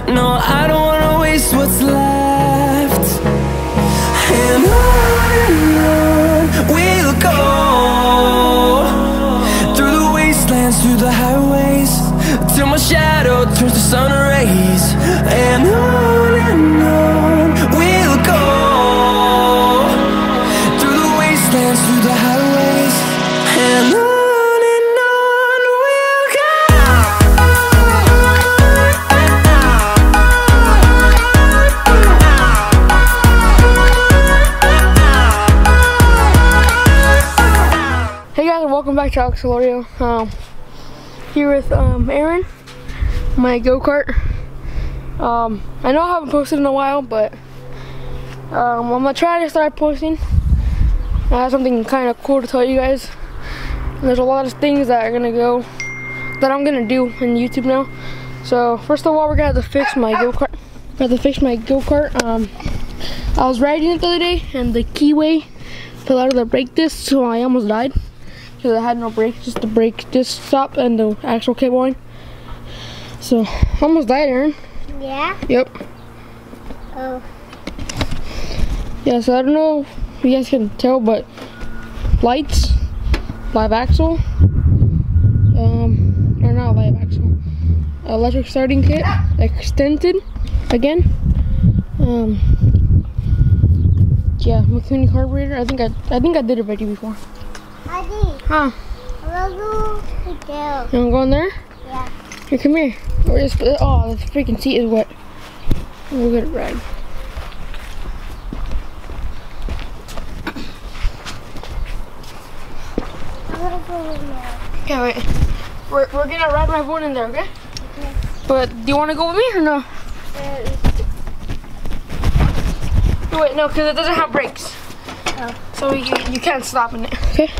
No, I don't wanna waste what's left. And on we'll go, through the wastelands, through the highways, till my shadow turns to sun rays. And on we'll go, through the wastelands, through the highways, and on. Hey guys, welcome back to Alex Solorio. Here with Aaron, my go-kart. I know I haven't posted in a while, but I'm gonna try to start posting. I have something kind of cool to tell you guys. And there's a lot of things that I'm gonna do in YouTube now. So first of all, we're gonna have to fix my go-kart. I was riding it the other day, and the keyway fell out of the brake disc, so I almost died. Because I had no brakes, just the brake disc stopped and the actual cable line. So, I almost died, Aaron. Yeah? Yep. Oh. Yeah, so I don't know if you guys can tell, but lights, live axle, or not live axle, electric starting kit, extended again. Yeah, McCune carburetor. I think I did it already before. Daddy. Huh? I want to go. You wanna go in there? Yeah. Here, come here. Oh, the freaking seat is wet. We'll get it rag. I want to go in there. Okay, wait. We're gonna ride my phone in there, okay? Okay. But do you wanna go with me or no? Wait, no, because it doesn't have brakes. Oh. So you can't stop in it, okay?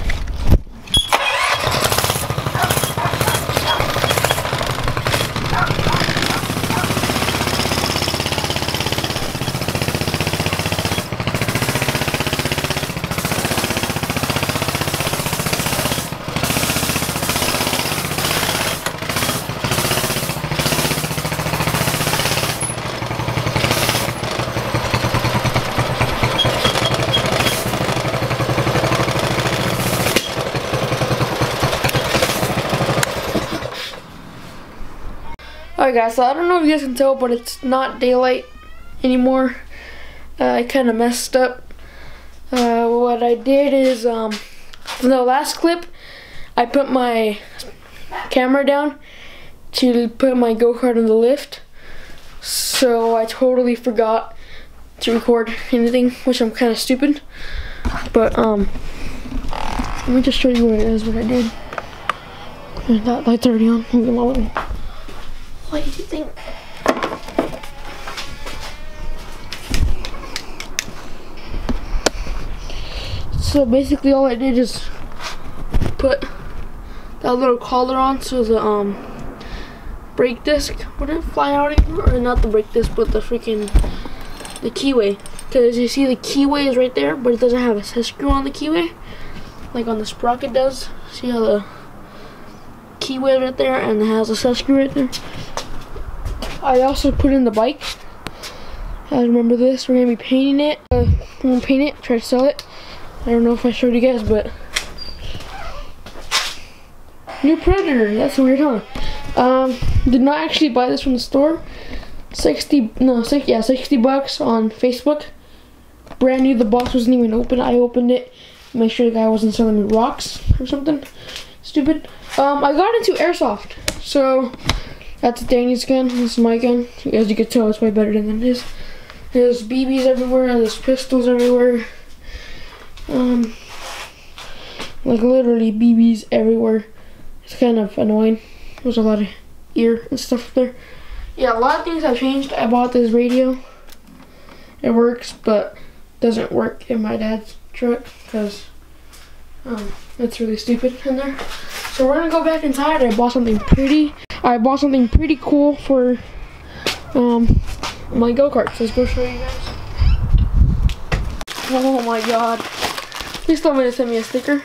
Alright guys, so I don't know if you guys can tell, but it's not daylight anymore. I kind of messed up. What I did is, in the last clip, I put my camera down to put my go-kart in the lift. So I totally forgot to record anything, which I'm kind of stupid. But, let me just show you what it is, what I did. That light's already on. Let me get my little... What do you think? So basically all I did is put that little collar on so the brake disc wouldn't fly out anymore. Or not the brake disc, but the keyway. Because you see the keyway is right there, but it doesn't have a set screw on the keyway. Like on the sprocket does. See how the keyway is right there and it has a set screw right there. I also put in the bike. I remember this. We're gonna be painting it. We're gonna paint it, try to sell it. I don't know if I showed you guys, but new Predator. That's weird, huh? Did not actually buy this from the store. 60 bucks on Facebook. Brand new. The box wasn't even open. I opened it. Make sure the guy wasn't selling me rocks or something stupid. I got into airsoft, so. That's Danny's gun. This is my gun. As you can tell, it's way better than his. There's BBs everywhere. There's pistols everywhere. Like literally BBs everywhere. It's kind of annoying. There's a lot of ear and stuff there. Yeah, a lot of things have changed. I bought this radio. It works, but doesn't work in my dad's truck because it's really stupid in there. So we're gonna go back inside. I bought something pretty cool for my go-karts. Let's go show you guys. Oh my god. Please tell me to send me a sticker.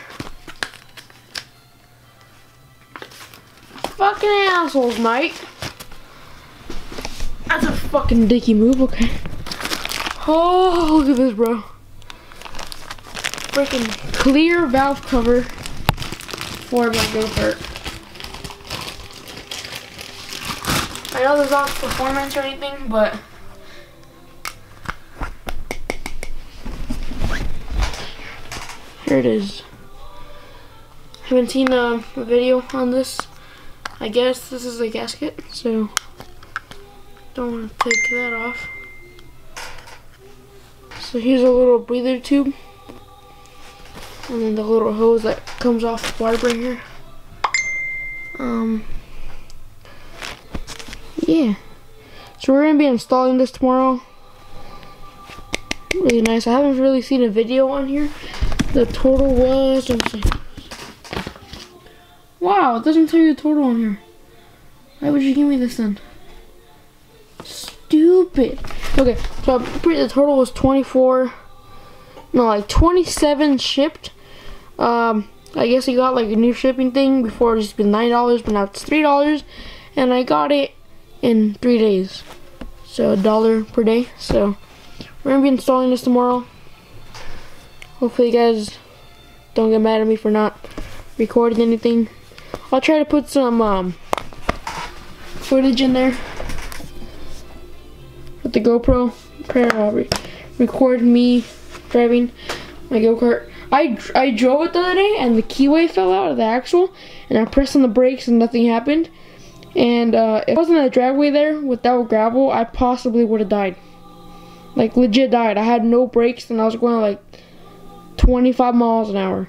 Fucking assholes, mate. That's a fucking dicky move, okay. Oh, look at this, bro. Freaking clear valve cover for my go-kart. I know there's not performance or anything, but here it is. Haven't seen a video on this. I guess this is a gasket, so don't want to take that off. So here's a little breather tube, and then the little hose that comes off the water right here. Yeah. So we're gonna be installing this tomorrow. Really nice. I haven't really seen a video on here. The total was, let's see. Wow, it doesn't tell you the total on here. Why would you give me this then? Stupid. Okay, so the total was 27 shipped. I guess I got like a new shipping thing. Before it's been $9, but now it's $3, and I got it in 3 days. So $1 per day. So we're gonna be installing this tomorrow. Hopefully you guys don't get mad at me for not recording anything. I'll try to put some footage in there with the GoPro. Record me driving my go-kart. I drove it the other day and the keyway fell out of the axle, and I pressed on the brakes and nothing happened. And if it wasn't a dragway there without gravel, I possibly would have died. Like legit died. I had no brakes and I was going like 25 miles an hour.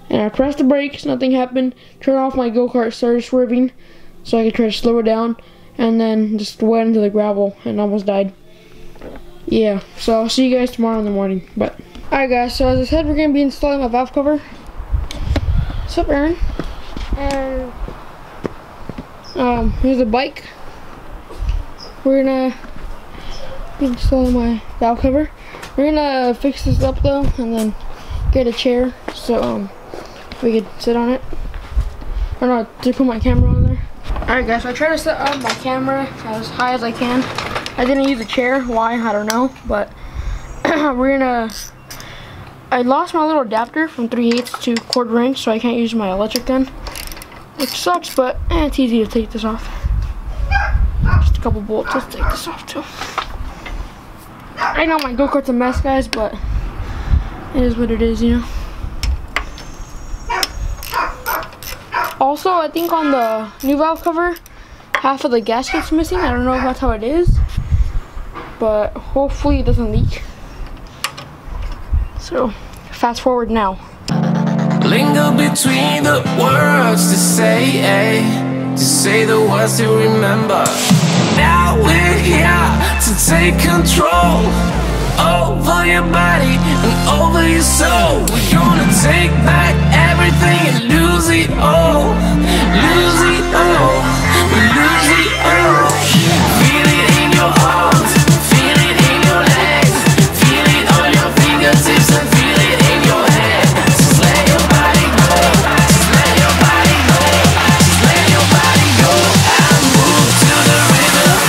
And I pressed the brakes, nothing happened. Turned off my go-kart, started swerving so I could try to slow it down, and then just went into the gravel and almost died. Yeah, so I'll see you guys tomorrow in the morning. But alright guys, so as I said, we're gonna be installing my valve cover. What's up, Aaron? And here's the bike. We're gonna be installing my valve cover. We're gonna fix this up though, and then get a chair so we could sit on it. Or not, to put my camera on there. Alright guys, so I tried to set up my camera as high as I can. I didn't use a chair. Why? I don't know. But we're gonna. I lost my little adapter from 3/8 to 1/4 inch, so I can't use my electric gun, which sucks. But it's easy to take this off. Just a couple bolts. Let's take this off too. I know my go-kart's a mess, guys, but it is what it is, you know. Also, I think on the new valve cover, half of the gasket's missing. I don't know if that's how it is, but hopefully it doesn't leak. So, fast forward now. Linger between the words to say the words to remember. Now we're here to take control over your body and over your soul. We're gonna take back everything and lose it all. Lose it all. Lose it all. Feel it in your arms, feel it in your legs, feel it on your fingertips and feel it in your head. Just let your body go, just let your body go, just let your body go and move to the rhythm.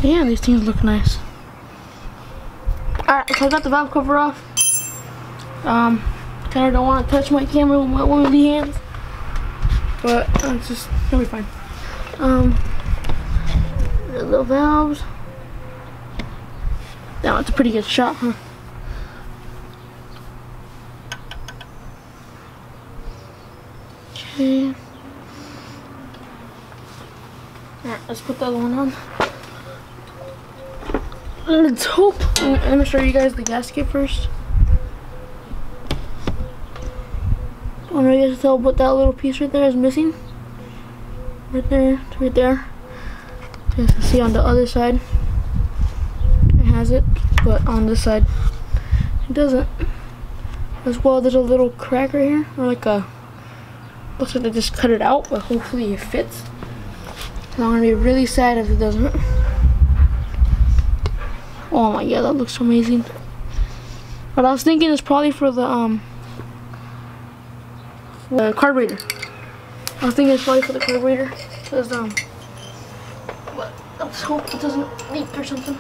Yeah, these things look nice. Alright, so I got the valve cover off. Kinda don't want to touch my camera with my oily hands, but it's just, it'll be fine. The valves. That was a pretty good shot, huh? Okay. Alright, let's put the other one on. Let's hope. I'm gonna show you guys the gasket first. I want you guys to tell what that little piece right there is missing. Right there, right there. You guys can see on the other side it has it, but on this side it doesn't. As well, there's a little crack right here, or like a Looks like they just cut it out, but hopefully it fits. So I'm gonna be really sad if it doesn't. Oh my god, that looks amazing. But I was thinking it's probably for the carburetor. I was thinking it's probably for the carburetor. Cause but let's hope it doesn't leak or something.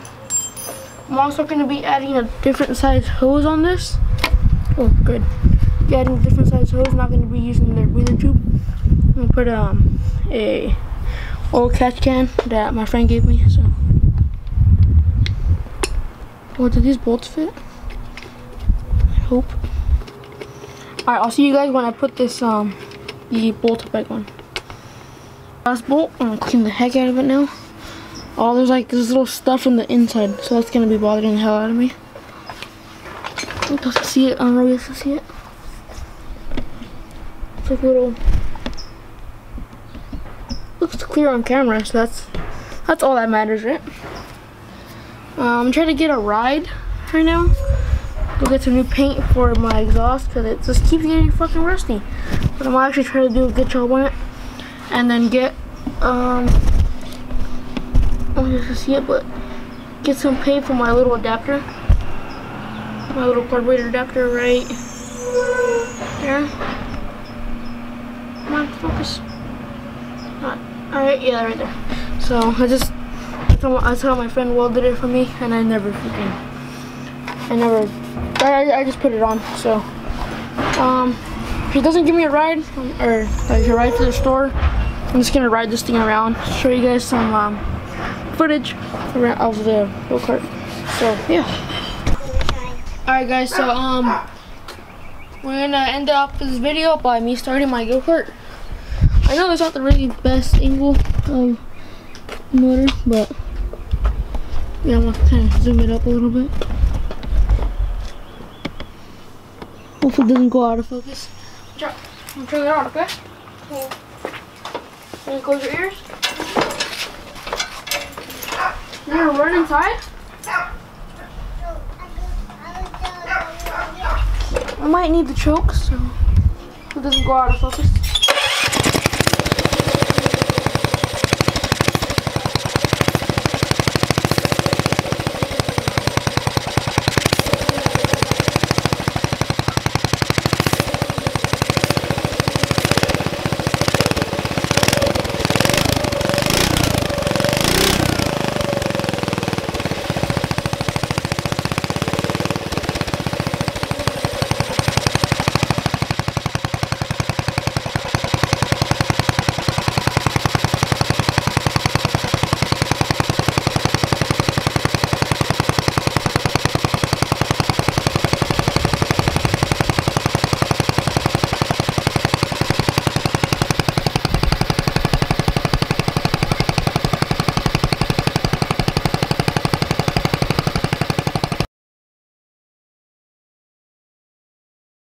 I'm also gonna be adding a different size hose on this. Oh, good. Adding a different size hose. Not gonna be using the wheeler tube. I'm gonna put a oil catch can that my friend gave me. So, oh, do these bolts fit? I hope. Alright, I'll see you guys when I put this the bolt back on. Last bolt, I'm gonna clean the heck out of it now. Oh, there's like this little stuff on the inside, so that's gonna be bothering the hell out of me. You guys can see it. I don't know if you guys can see it. It's like little. Looks clear on camera, so that's all that matters, right? I'm trying to get a ride right now. Go get some new paint for my exhaust because it just keeps getting fucking rusty. But I'm actually trying to do a good job on it, and then get I don't know if you can see it, but get some paint for my little adapter, my little carburetor adapter right there. Come on, focus. Alright, yeah, right there. So that's how my friend welded it for me, and I just put it on. So if he doesn't give me a ride or like a ride to the store, I'm just gonna ride this thing around, show you guys some footage of the go-kart. So yeah. Alright guys, so we're gonna end up this video by me starting my go-kart. I know it's not the really best angle of motor, but yeah, I'm gonna kind of zoom it up a little bit. Hopefully it doesn't go out of focus. I'm turning it on, okay? Okay. Can you close your ears? You're gonna run inside? I might need the choke so it doesn't go out of focus.